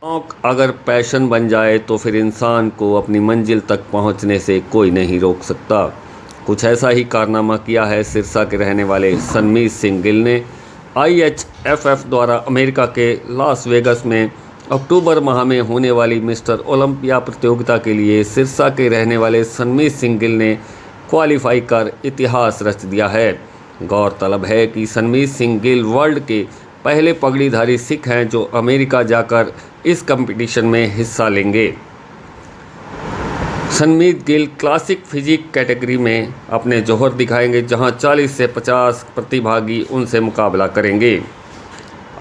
शौक अगर पैशन बन जाए तो फिर इंसान को अपनी मंजिल तक पहुंचने से कोई नहीं रोक सकता। कुछ ऐसा ही कारनामा किया है सिरसा के रहने वाले सनमीत सिंह गिल ने। IHFF द्वारा अमेरिका के लास वेगस में अक्टूबर माह में होने वाली मिस्टर ओलंपिया प्रतियोगिता के लिए सिरसा के रहने वाले सनमीत सिंह गिल ने क्वालिफाई कर इतिहास रच दिया है। गौरतलब है कि सनमीत सिंह गिल वर्ल्ड के पहले पगड़ीधारी सिख हैं जो अमेरिका जाकर इस कंपटीशन में हिस्सा लेंगे। Sanmeet Gill classic physique category में अपने जौहर दिखाएंगे, जहां 40 से 50 प्रतिभागी उनसे मुकाबला करेंगे।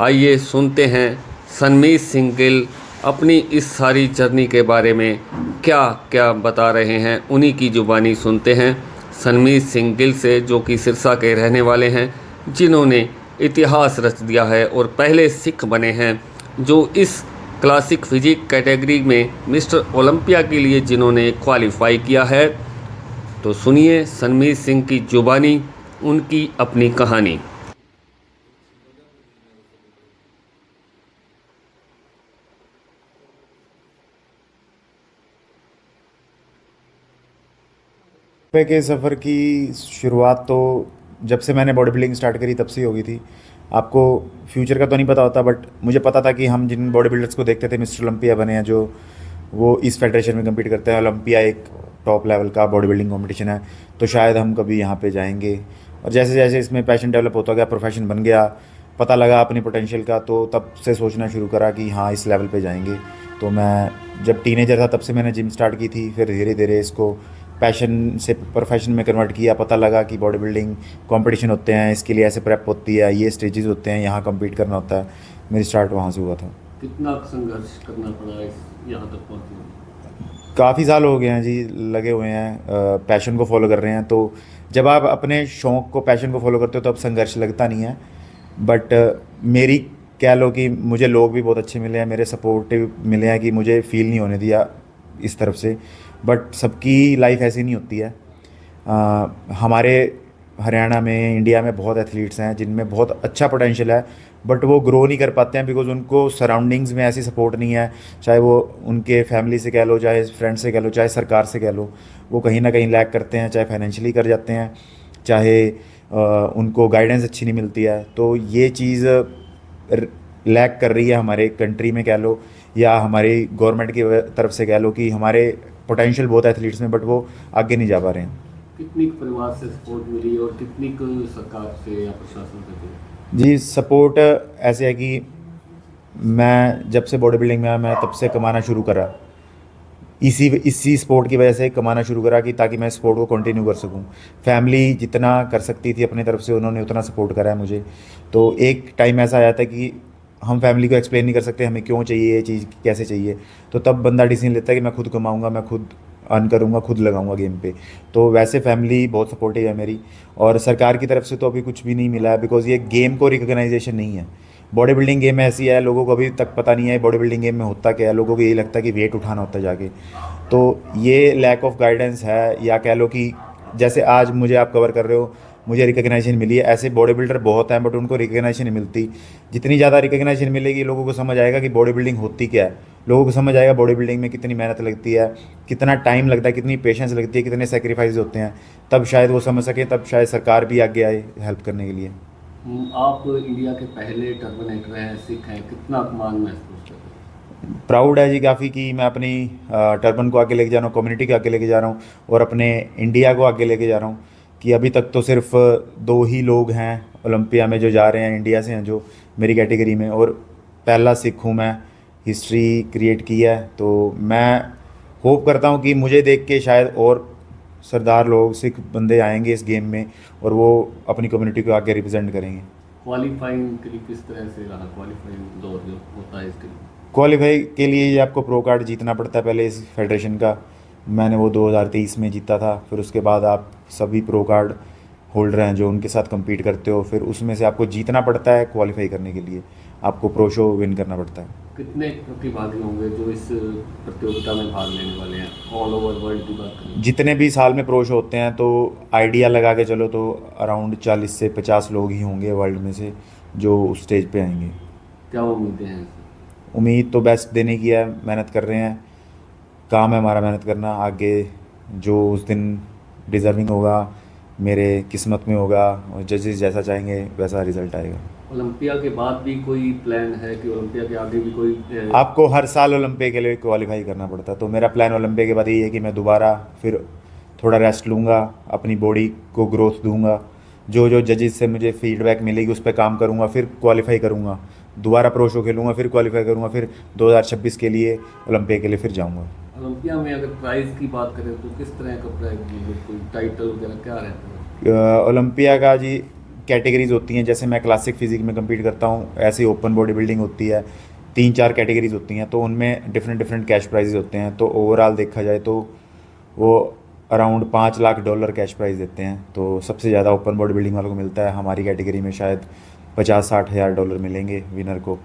आइए सुनते हैं सनमीत सिंह गिल अपनी इस सारी जर्नी के बारे में क्या क्या बता रहे हैं। उन्हीं की जुबानी सुनते हैं सनमीत सिंह गिल से, जो कि सिरसा के रहने वाले हैं, जिन्होंने इतिहास रच दिया है और पहले सिख बने हैं जो इस क्लासिक फिजिक कैटेगरी में मिस्टर ओलंपिया के लिए जिन्होंने क्वालिफाई किया है। तो सुनिए सनमीत सिंह की जुबानी, उनकी अपनी कहानी। पे के सफ़र की शुरुआत तो जब से मैंने बॉडी बिल्डिंग स्टार्ट करी तब से ही हो गई थी। आपको फ्यूचर का तो नहीं पता होता, बट मुझे पता था कि हम जिन बॉडी बिल्डर्स को देखते थे मिस्टर ओलंपिया बने हैं, जो वो इस फेडरेशन में कम्पीट करते हैं। ओलंपिया एक टॉप लेवल का बॉडी बिल्डिंग कॉम्पिटिशन है, तो शायद हम कभी यहाँ पे जाएंगे। और जैसे जैसे इसमें पैशन डेवलप होता गया, प्रोफेशन बन गया, पता लगा अपनी पोटेंशियल का, तो तब से सोचना शुरू करा कि हाँ इस लेवल पे जाएंगे। तो मैं जब टीनेजर था तब से मैंने जिम स्टार्ट की थी, फिर धीरे धीरे इसको पैशन से प्रोफेशन में कन्वर्ट किया। पता लगा कि बॉडी बिल्डिंग कंपटीशन होते हैं, इसके लिए ऐसे प्रेप होती है, ये स्टेजेस होते हैं, यहाँ कम्पीट करना होता है। मेरी स्टार्ट वहाँ से हुआ था। कितना संघर्ष करना पड़ा इस यहाँ तक पहुँचने में? काफ़ी साल हो गए हैं जी, लगे हुए हैं, पैशन को फॉलो कर रहे हैं। तो जब आप अपने शौक़ को, पैशन को फॉलो करते हो तो अब संघर्ष लगता नहीं है। बट मेरी कह लो कि मुझे लोग भी बहुत अच्छे मिले हैं, मेरे सपोर्टिव मिले हैं कि मुझे फील नहीं होने दिया इस तरफ से। बट सबकी लाइफ ऐसी नहीं होती है। हमारे हरियाणा में, इंडिया में बहुत एथलीट्स हैं जिनमें बहुत अच्छा पोटेंशियल है, बट वो ग्रो नहीं कर पाते हैं बिकॉज उनको सराउंडिंग्स में ऐसी सपोर्ट नहीं है। चाहे वो उनके फैमिली से कह लो, चाहे फ्रेंड से कह लो, चाहे सरकार से कह लो, वो कहीं ना कहीं लैक करते हैं। चाहे फाइनेंशियली कर जाते हैं, चाहे उनको गाइडेंस अच्छी नहीं मिलती है। तो ये चीज़ लैक कर रही है हमारे कंट्री में कह लो, या हमारी गवर्नमेंट की तरफ से कह लो कि हमारे पोटेंशियल बहुत है एथलीट्स में, बट वो आगे नहीं जा पा रहे हैं। कितनी परिवार से सपोर्ट मिली और कितनी सरकार से या प्रशासन से मिली? जी, सपोर्ट ऐसे है कि मैं जब से बॉडी बिल्डिंग में आया, मैं तब से कमाना शुरू करा। इसी स्पोर्ट की वजह से कमाना शुरू करा कि ताकि मैं स्पोर्ट को कंटिन्यू कर सकूं। फैमिली जितना कर सकती थी अपनी तरफ से, उन्होंने उतना सपोर्ट करा है मुझे। तो एक टाइम ऐसा आया था कि हम फैमिली को एक्सप्लेन नहीं कर सकते हमें क्यों चाहिए ये चीज़, कैसे चाहिए। तो तब बंदा डिसीजन लेता है कि मैं खुद कमाऊँगा, मैं खुद अर्न करूँगा, खुद लगाऊँगा गेम पे। तो वैसे फैमिली बहुत सपोर्टिव है मेरी। और सरकार की तरफ से तो अभी कुछ भी नहीं मिला है, बिकॉज़ ये गेम को रिकॉग्नाइजेशन नहीं है। बॉडी बिल्डिंग गेम ऐसी है, लोगों को अभी तक पता नहीं है बॉडी बिल्डिंग गेम में होता क्या है। लोगों को यही लगता है कि वेट उठाना होता है जाके। तो ये लैक ऑफ गाइडेंस है, या कह लो कि जैसे आज मुझे आप कवर कर रहे हो, मुझे रिकग्नाइजेशन मिली है। ऐसे बॉडी बिल्डर बहुत हैं, बट उनको रिकग्नाइजेशन नहीं मिलती। जितनी ज़्यादा रिकग्नाइजेशन मिलेगी, लोगों को समझ आएगा कि बॉडी बिल्डिंग होती क्या है। लोगों को समझ आएगा बॉडी बिल्डिंग में कितनी मेहनत लगती है, कितना टाइम लगता है, कितनी पेशेंस लगती है, कितने सेक्रीफाइस होते हैं। तब शायद वो समझ सकें, तब शायद सरकार भी आगे आए हेल्प करने के लिए। आप इंडिया के पहले टर्बनेटर हैं, सिख हैं, कितना अपमान महसूस करते हैं? प्राउड है जी काफ़ी कि मैं अपनी टर्बन को आगे लेके जा रहा हूँ, कम्युनिटी को आगे लेके जा रहा हूँ, और अपने इंडिया को आगे लेके जा रहा हूँ। कि अभी तक तो सिर्फ 2 ही लोग हैं ओलंपिया में जो जा रहे हैं, इंडिया से हैं, जो मेरी कैटेगरी में, और पहला सिख हूँ मैं। हिस्ट्री क्रिएट की है। तो मैं होप करता हूँ कि मुझे देख के शायद और सरदार लोग, सिख बंदे आएंगे इस गेम में, और वो अपनी कम्युनिटी को आगे रिप्रेजेंट करेंगे। क्वालिफाइंग के लिए किस तरह से रहा क्वालिफाइंग दौर जो होता है इसके लिए? क्वालिफाई के लिए ये आपको प्रो कार्ड जीतना पड़ता है पहले इस फेडरेशन का। मैंने वो 2023 में जीता था। फिर उसके बाद आप सभी प्रो कार्ड होल्डर हैं जो उनके साथ compete करते हो, फिर उसमें से आपको जीतना पड़ता है। क्वालिफाई करने के लिए आपको प्रो शो विन करना पड़ता है। कितने प्रतिभागी होंगे जो इस प्रतियोगिता में भाग लेने वाले हैं, ऑल ओवर वर्ल्ड की बात करें? जितने भी साल में प्रो शो होते हैं, तो आइडिया लगा के चलो तो अराउंड 40 से 50 लोग ही होंगे वर्ल्ड में से जो उस स्टेज पे आएंगे। क्या उम्मीदें हैं? उम्मीद तो बेस्ट देने की है, मेहनत कर रहे हैं, काम है हमारा मेहनत करना। आगे जो उस दिन डिज़र्विंग होगा, मेरे किस्मत में होगा, और जजेस जैसा चाहेंगे वैसा रिज़ल्ट आएगा। ओलंपिया के बाद भी कोई प्लान है कि ओलंपिया के आगे भी कोई आपको हर साल ओलंपिया के लिए क्वालिफाई करना पड़ता है, तो मेरा प्लान ओलंपिया के बाद यही है कि मैं दोबारा फिर थोड़ा रेस्ट लूँगा, अपनी बॉडी को ग्रोथ दूंगा, जो जो जजेस से मुझे फीडबैक मिलेगी उस पर काम करूँगा, फिर क्वालिफाई करूँगा, दोबारा प्रो शो खेलूँगा, फिर क्वालिफाई करूँगा, फिर 2026 के लिए ओलंपिया के लिए फिर जाऊँगा। ओलंपिया में अगर प्राइज़ की बात करें तो किस तरह का प्राइज़, कोई टाइटल वगैरह क्या रहता है? ओलंपिया का जी कैटेगरीज होती हैं, जैसे मैं क्लासिक फिजिक में कम्पीट करता हूँ, ऐसे ओपन बॉडी बिल्डिंग होती है, 3-4 कैटेगरीज होती हैं, तो उनमें डिफरेंट डिफरेंट कैश प्राइजेज होते हैं। तो ओवरऑल देखा जाए तो वो अराउंड $5 लाख कैश प्राइज़ देते हैं। तो सबसे ज़्यादा ओपन बॉडी बिल्डिंग वालों को मिलता है, हमारी कैटेगरी में शायद $50-60 हज़ार मिलेंगे विनर को।